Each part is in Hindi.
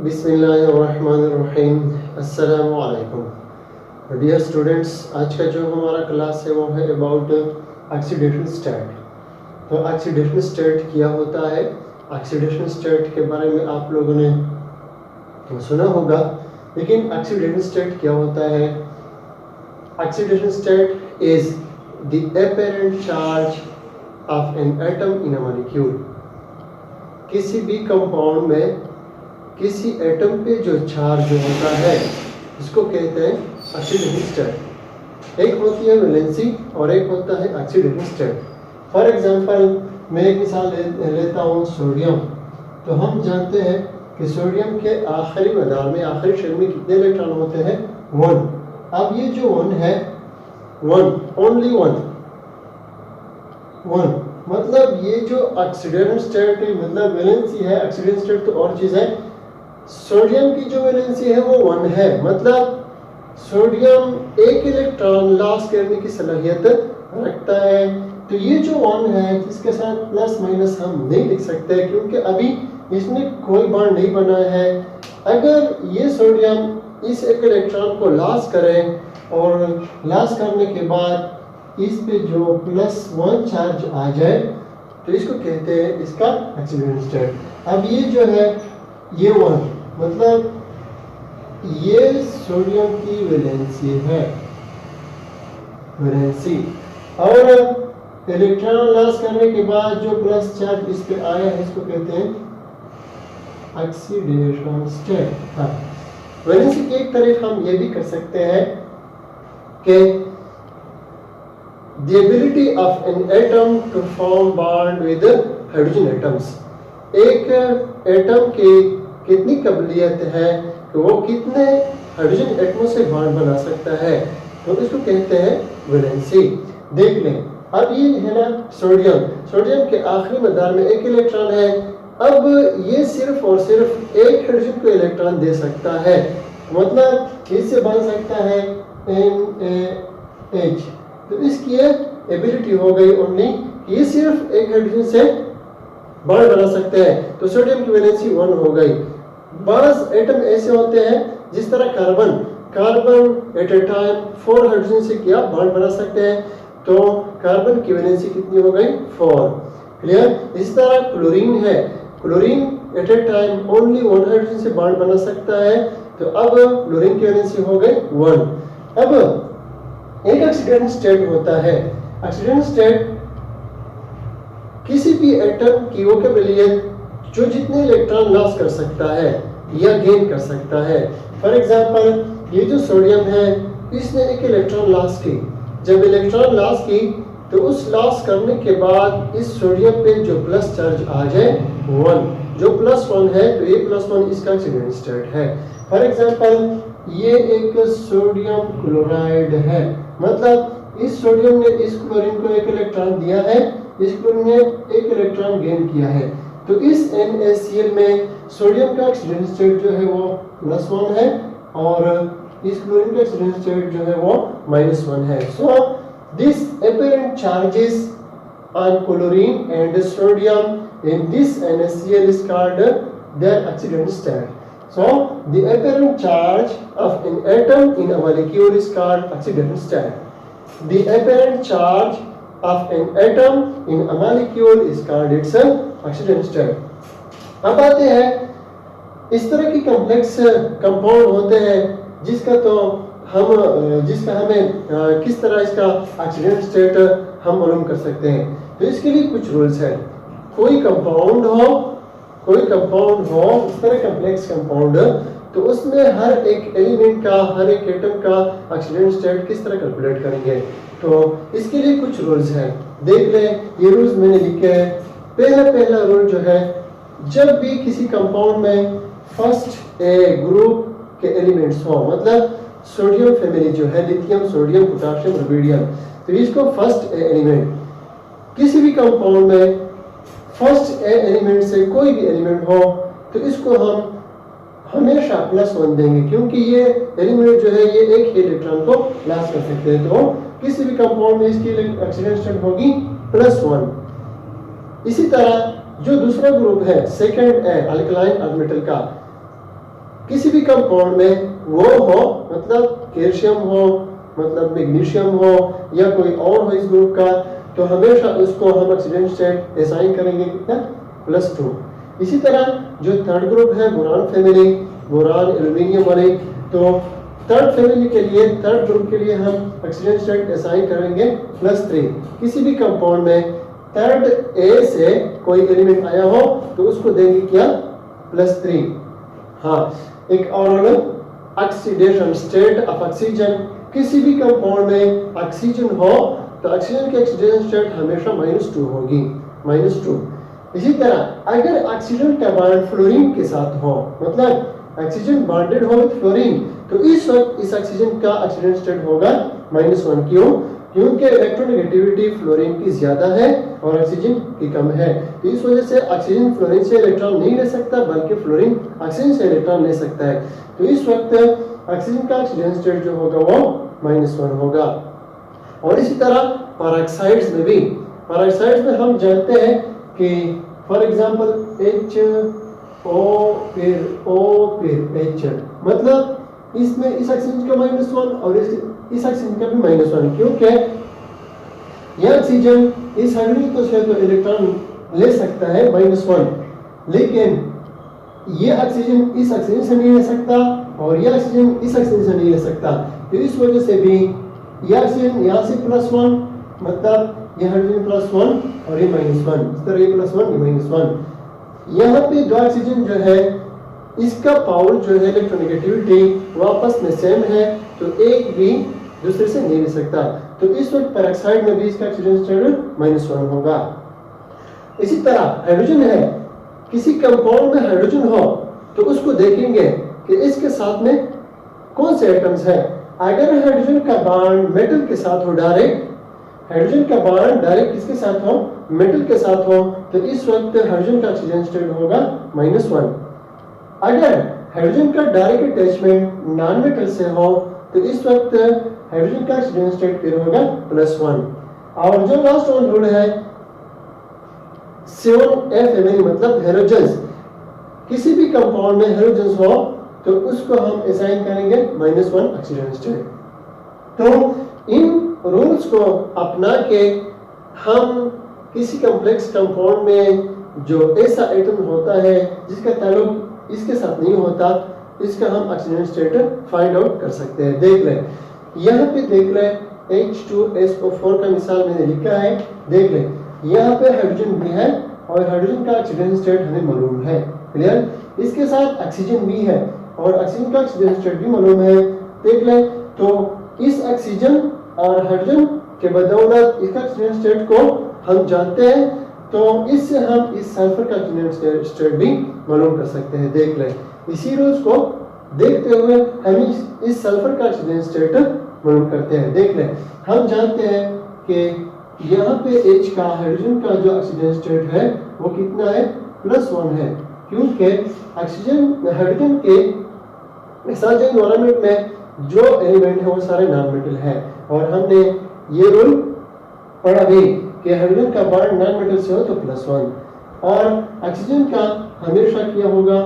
बिस्मिल्लाहिर्रहमानिर्रहीम। अस्सलामु अलैकुम डियर स्टूडेंट्स। आज का जो हमारा क्लास है वो है अबाउट ऑक्सीडेशन स्टेट। तो ऑक्सीडेशन स्टेट क्या होता है, ऑक्सीडेशन स्टेट के बारे में आप लोगों ने तो सुना होगा, लेकिन ऑक्सीडेशन स्टेट क्या होता है? Oxidation state is the apparent charge of an atom in a molecule. किसी भी कंपाउंड में किसी एटम पे जो चार्ज होता है इसको कहते हैं ऑक्सीडेशन स्टेट। एक होती है वैलेंसी और एक होता है ऑक्सीडेशन स्टेट। फॉर एग्जांपल मैं एक मिसाल लेता हूँ सोडियम। तो हम जानते हैं कि सोडियम के आखिरी मदार में, आखिरी शेल में कितने इलेक्ट्रॉन होते हैं? 1। अब ये जो 1 है, 1 ओनली 1 मतलब ये जो ऑक्सीडेशन स्टेट है, मतलब वैलेंसी है। ऑक्सीडेशन स्टेट तो और चीज़ है। सोडियम की जो वैलेंसी है वो 1 है, मतलब सोडियम एक इलेक्ट्रॉन लॉस करने की सलाहियत रखता है। तो ये जो 1 है इसके साथ प्लस माइनस हम नहीं लिख सकते क्योंकि अभी इसने कोई बॉन्ड नहीं बना है। अगर ये सोडियम इस एक इलेक्ट्रॉन को लॉस करे और लॉस करने के बाद इस पे जो +1 चार्ज आ जाए तो इसको कहते हैं इसका ऑक्सीडेशन स्टेट। अब ये जो है ये 1 मतलब ये सोडियम की वैलेंसी है, वैलेंसी। और इलेक्ट्रॉन लॉस करने के बाद जो प्लस चार्ज इस पे आया है इसको कहते हैं ऑक्सीडेशन स्टेट। हाँ, वैलेंसी की एक तरफ हम ये भी कर सकते हैं कि the ability of an atom to form bond with hydrogen atoms। एक एटम की कितनी काबिलियत है कि वो कितने हाइड्रोजन एटमों से बॉन्ड बना सकता है, तो इसको कहते हैं वैलेंसी। देख लें, अब ये है ना सोडियम के आखिरी मदार में एक इलेक्ट्रॉन है। अब ये सिर्फ और सिर्फ एक हाइड्रोजन को इलेक्ट्रॉन दे सकता है, मतलब इससे बन सकता है NaH। तो इसकी एबिलिटी हो गई ओनली कि ये सिर्फ एक हाइड्रोजन से बॉन्ड बना सकते हैं। तो सोडियम की वैलेंसी 1 हो गई। बाज़ एटम ऐसे होते हैं जिस तरह carbon at a time 4 hydrogen से क्या बॉन्ड बना सकते हैं, तो कार्बन की वैलेंसी कितनी हो गई? 4। क्लियर? इस तरह क्लोरीन है, chlorine at a time only 1 hydrogen से बॉन्ड बना सकता है, तो अब क्लोरीन की वैलेंसी हो गई 1। अब एक ऑक्सीडेशन स्टेट होता है। ऑक्सीडेशन स्टेट किसी भी एटम की वो काबिलियत जो जितने इलेक्ट्रॉन लॉस कर सकता है या गेन कर सकता है। फॉर एग्जांपल ये जो सोडियम है इसने एक इलेक्ट्रॉन लॉस की। जब इलेक्ट्रॉन लॉस की तो उस लॉस करने के बाद इस सोडियम पे जो प्लस चार्ज आ जाए 1, जो +1 है, तो ये +1 इसका ऑक्सीडेशन स्टेट है। फॉर एग्जांपल ये एक सोडियम क्लोराइड है, मतलब इस सोडियम ने इस क्लोरीन को एक इलेक्ट्रॉन दिया है, इस क्लोरीन ने एक इलेक्ट्रॉन गेन किया है। तो इस NaCl में सोडियम का ऑक्सीडेशन स्टेट जो है वो +1 है और इस क्लोरीन का ऑक्सीडेशन स्टेट जो है वो -1 है। So this apparent charges on chlorine and sodium in this NaCl is called their oxidation state. So the apparent charge of an atom in a molecule is called oxidation state. The apparent charge of an atom in a molecule is called its oxidation state. अब आते हैं इस तरह की कॉम्प्लेक्स कंपाउंड होते हैं जिसका हमें किस तरह इसका ऑक्सीडेशन स्टेट हम मालूम कर सकते हैं। तो इसके लिए कुछ रूल्स हैं। कोई कंपाउंड हो इस तरह कॉम्प्लेक्स कंपाउंड, तो उसमें हर एक एलिमेंट का, हर एक एटम का ऑक्सीडेशन स्टेट किस तरह कैलकुलेट करेंगे, तो इसके लिए कुछ रूल्स हैं। देख लें, ये रूल्स मैंने लिखे हैं। पहला रूल जो है, जब भी किसी कंपाउंड में फर्स्ट ए ग्रुप के एलिमेंट्स हो, मतलब सोडियम फैमिली जो है, लिथियम, सोडियम, पोटेशियम, रुबिडियम, तो इसको फर्स्ट ए एलिमेंट किसी भी कंपाउंड में फर्स्ट ए एलिमेंट से कोई भी एलिमेंट हो तो इसको हम हमेशा +1 देंगे, क्योंकि ये एलिमेंट जो है ये एक ही इलेक्ट्रॉन को लॉस कर सकते हैं। तो किसी भी कंपाउंड में इसकी ऑक्सीडेशन स्टेट होगी +1। इसी तरह जो दूसरा ग्रुप है सेकंड ए अल्कलाइन ऑर्बिटल का, किसी भी कंपाउंड में वो हो, मतलब कैल्शियम हो, मतलब मैग्नीशियम हो या कोई और हो इस ग्रुप का, तो हमेशा उसको हम ऑक्सीडेंट स्टेट असाइन करेंगे कितना, +2। इसी तरह जो थर्ड ग्रुप है बोरान फैमिली, बोरान एल्यूमिनियम वाले, तो थर्ड फैमिली के लिए, थर्ड ग्रुप के लिए हम ऑक्सीडेंट स्टेट असाइन करेंगे +3। किसी भी कंपाउंड में थर्ड ए से कोई एलिमेंट आया हो तो उसको देंगे क्या, +3। हाँ, एक और ऑक्सीडेशन स्टेट ऑफ ऑक्सीजन, किसी भी कंपाउंड में ऑक्सीजन हो तो ऑक्सीजन की ऑक्सीडेशन स्टेट हमेशा -2 होगी, -2। इसी तरह अगर ऑक्सीजन का बॉन्ड फ्लोरीन के साथ हो, मतलब ऑक्सीजन बॉन्डेड हो विद फ्लोरीन, तो इस वक्त इस ऑक्सीजन का ऑक्सीडेशन स्टेट होगा -1। क्यों? क्योंकि इलेक्ट्रोनेगेटिविटी फ्लोरीन की ज्यादा है और ऑक्सीजन की कम है, तो इस वजह से ऑक्सीजन फ्लोरीन से इलेक्ट्रॉन नहीं ले सकता, बल्कि फ्लोरीन ऑक्सीजन से इलेक्ट्रॉन ले सकता है। तो इस वक्त ऑक्सीजन का ऑक्सीडेशन स्टेट जो होगा वो -1 होगा। और इसी तरह पेरोक्साइड्स में भी, पेरोक्साइड्स में हम जानते हैं कि फॉर एग्जांपल HO फिर O फिर H, मतलब इसमें इस ऑक्सीजन का -1 और इस ऑक्सीजन का भी -1, क्योंकि यह ऑक्सीजन इस हाइड्रोजन से तो इलेक्ट्रॉन ले सकता है -1, लेकिन ये ऑक्सीजन इस ऑक्सीजन से नहीं ले सकता और यह ऑक्सीजन इस ऑक्सीजन से नहीं ले सकता। तो इस वजह से भी यह ऑक्सीजन यहाँ से +1, मतलब यह हाइड्रोजन +1 और ये -1, इस तरह ये +1 ये -1। यहाँ पे दो ऑक्सीजन जो है इसका पावर जो है इलेक्ट्रोनेगेटिविटी वो आपस में सेम है, तो एक भी दूसरे से नहीं ले सकता। तो इस वक्त पेरोक्साइड में भी इसका ऑक्सीडेशन स्टेट -1 होगा। इसी तरह हाइड्रोजन है, किसी कंपाउंड में हाइड्रोजन हो तो उसको देखेंगे कि इसके साथ में कौन से एटम्स है। अगर हाइड्रोजन का बॉन्ड मेटल के साथ हो डायरेक्ट, हाइड्रोजन का बॉन्ड डायरेक्ट किसके साथ हो, मेटल के साथ हो, तो इस वक्त हाइड्रोजन का ऑक्सीजन स्टेट होगा -1। अगर हाइड्रोजन का डायरेक्ट अटैचमेंट नॉन मेटल से हो तो इस वक्त हाइड्रोजन का ऑक्सीजन स्टेट फिर होगा +1। और जो लास्ट वन रूल है 7F, मतलब हेलोजन्स, किसी भी कंपाउंड में हेलोजन्स हो तो उसको हम असाइन करेंगे -1 ऑक्सीजन स्टेट। तो इन रूल्स को अपना के हम किसी कॉम्प्लेक्स कंपाउंड में जो ऐसा एटम होता है जिसका ताल्लुक इसके साथ नहीं होता, इसका हम ऑक्सीजन स्टेट फाइंड आउट कर सकते हैं। देख लें, यहाँ पे देख लें H2SO4 का मिसाल मैंने लिखा है, देख लें यहाँ पे हाइड्रोजन भी है और हाइड्रोजन का ऑक्सीजन स्टेट हमें मालूम है, क्लियर। इसके साथ ऑक्सीजन भी है और ऑक्सीजन का ऑक्सीजन स्टेट भी मालूम है, देख लें। तो इस ऑक्सीजन और हाइड्रोजन के बदौलत इसका ऑक्सीजन स्टेट को हम जानते हैं, तो इससे हम इस सल्फर का ऑक्सीजन स्टेट भी मालूम कर सकते हैं। देख लें, इसी रूल्स को देखते हुए हम इस सल्फर का ऑक्सीजन स्टेट मालूम करते हैं। देख लें, हम जानते हैं कि यहाँ पे H का हाइड्रोजन का जो ऑक्सीजन स्टेट है वो कितना है, +1 है, क्योंकि ऑक्सीजन हाइड्रोजन के साथ जो एनवायरनमेंट में जो एलिमेंट है वो सारे नॉन मेटल है, और हमने ये रूल पढ़ा भी कि हाइड्रोजन का बॉन्ड नॉन मेटल से हो तो +1 और ऑक्सीजन का हमेशा क्या होगा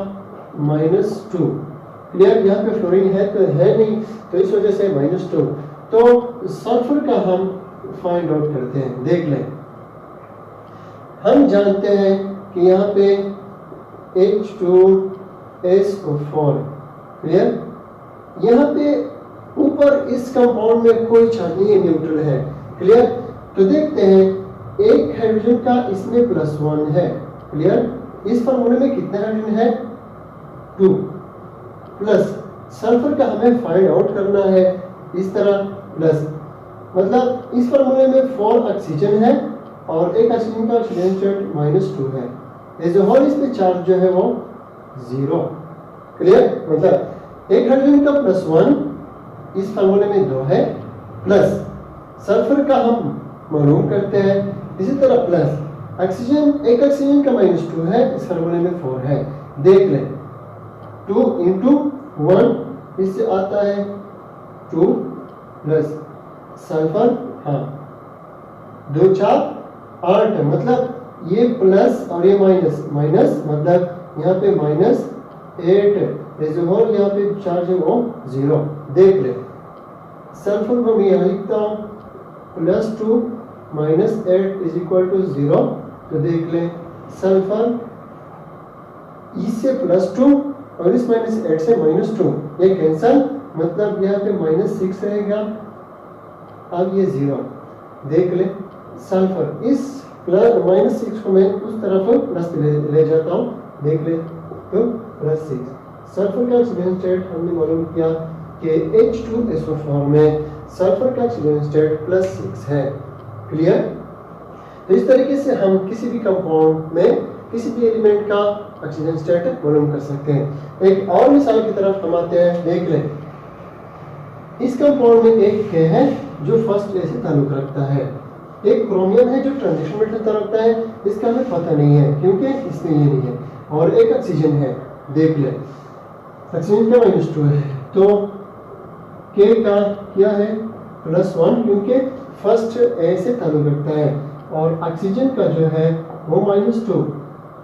-2, क्लियर। यहाँ पे फ्लोरीन है तो है नहीं, तो इस वजह से -2। तो सल्फर का हम फाइंड आउट करते हैं। देख लें, हम जानते हैं कि यहाँ पे H2SO4, क्लियर। यहाँ पे ऊपर इस कंपाउंड में कोई चार्ज नहीं है, न्यूट्रल है, क्लियर। तो देखते हैं, एक हाइड्रोजन का इसमें +1 है, क्लियर। इस फार्मूले में कितने हाइड्रोजन है, 2 प्लस सल्फर का हमें फाइंड आउट करना है, इस तरह प्लस, मतलब इस फार्मूले में 4 ऑक्सीजन है और एक ऑक्सीजन का ऑक्सीजन स्टेट -2 है, एज ए होल इसमें चार्ज जो है वो 0, क्लियर। मतलब एक हाइड्रोजन का +1 इस फार्मूले में 2 है, प्लस सल्फर का हम मालूम करते हैं, इसी तरह प्लस ऑक्सीजन, एक ऑक्सीजन का -2 है, इस फार्मूले में 4 है। देख लें, 2 × 1 इससे आता है 2 प्लस सल्फर, हाँ 2 4 8, मतलब ये प्लस और ये माइनस, मतलब यहाँ पे 8 एज होल, यहाँ पे चार्ज है वो 0। देख ले सल्फर को मैं यहाँ लिखता हूँ +2 -8 इज इक्वल टू 0। तो देख ले सल्फर इससे +2 और इस -8 से -2 ये कैंसल, मतलब यहाँ पे -6 रहेगा। अब ये 0, देख ले सल्फर इस -6 को मैं उस तरफ प्लस ले जाता हूँ, देख ले तो +6। सल्फर का ऑक्सीजन स्टेट हमने मालूम किया कि H2SO4 में सल्फर का ऑक्सीजन स्टेट +6 है। क्लियर? तो इस तरीके से हम किसी भी कंपाउंड में किसी भी एलिमेंट का ऑक्सीजन स्टेट मालूम कर सकते हैं। एक और मिसाल की तरफ हम आते हैं, देख लें इस कंपाउंड में एक K है जो फर्स्ट ले से ताल्लुक रखता है, एक क्रोमियम है जो ट्रांजिशन मेटल से रखता है, इसका हमें पता नहीं है क्योंकि इसमें ये नहीं है, और एक ऑक्सीजन है। देख ले ऑक्सीजन का -2 है, तो K का क्या है +1 क्योंकि फर्स्ट ए से ताल्लुक रखता है, और ऑक्सीजन का जो है वो -2।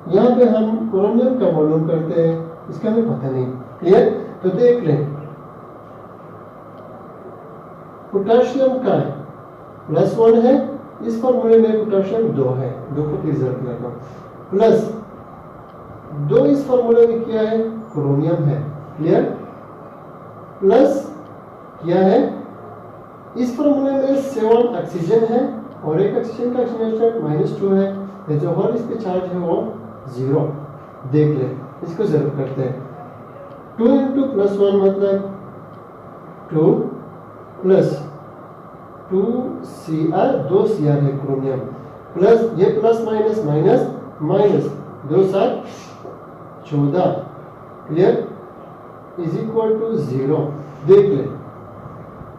यहाँ पे हम क्रोमियम का मालूम करते हैं, इसका हमें पता नहीं। क्लियर? तो देख लें पोटेशियम का +1 है, इस फॉर्मूले में पोटेशियम 2 है, 2 को प्रिजर्व करना, प्लस 2 इस फॉर्मूले में क्या है क्रोमियम है। क्लियर? प्लस क्या है इस फॉर्मूले में 7 ऑक्सीजन है और एक ऑक्सीजन का ऑक्सीजन स्टेट -2 है, ये जो हर इस पे चार्ज है वो 0। देख ले इसको जरूर करते हैं, 2 × +1 मतलब 2 प्लस 2Cr, 2Cr है क्रोमियम, प्लस ये plus minus minus minus 2 7 14। Clear? Is equal to 0। देख ले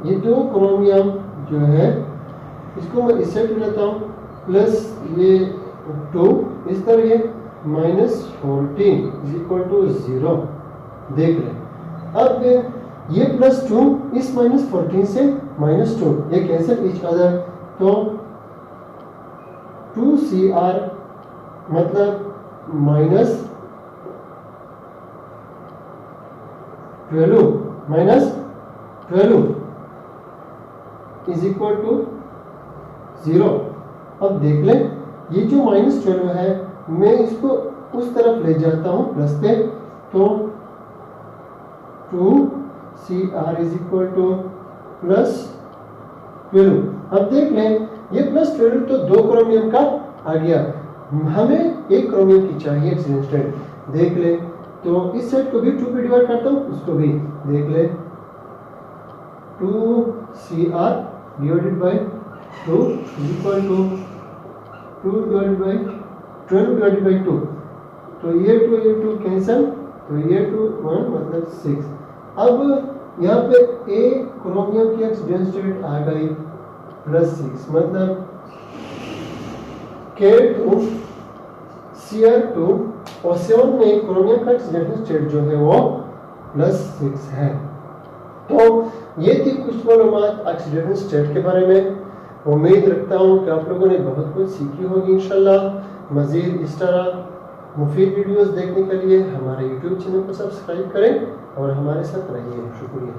ये 2 क्रोमियम जो है इसको मैं इससे लेता हूँ, प्लस ये 2 इस तरह ये -14 इज इक्वल टू 0। देख ले अब ये +2 इस -14 से -2 ये कैंसिल ईच अदर, तो 2Cr मतलब -12 इज इक्वल टू 0। अब देख ले ये जो -12 है मैं इसको उस तरफ ले जाता हूँ प्लस पे, तो 2Cr इज इक्वल टू +12। अब देख लें ये +12 तो 2 क्रोमियम का आ गया, हमें 1 क्रोमियम की चाहिए ऑक्सीजन स्टेट। देख ले तो इस सेट को भी 2 पे डिवाइड करता हूँ, उसको भी देख ले 2Cr divided by 2 is equal to 2 divided by 12 divided by 2, तो ये 2 कैंसिल, तो ये 2 1 मतलब 6। अब यहाँ पे A क्रोमियम की ऑक्सीजन स्टेट आ गई +6, मतलब K2 Cr2 और 7 में क्रोमियम का ऑक्सीजन स्टेट जो है वो +6 है। तो ये थी कुछ मालूमात ऑक्सीडेशन स्टेट के बारे में। उम्मीद रखता हूँ कि आप लोगों ने बहुत कुछ सीखी होगी इंशाल्लाह। मज़ीद इस तरह मुफीद वीडियोस देखने के लिए हमारे YouTube चैनल को सब्सक्राइब करें और हमारे साथ रहिए। शुक्रिया।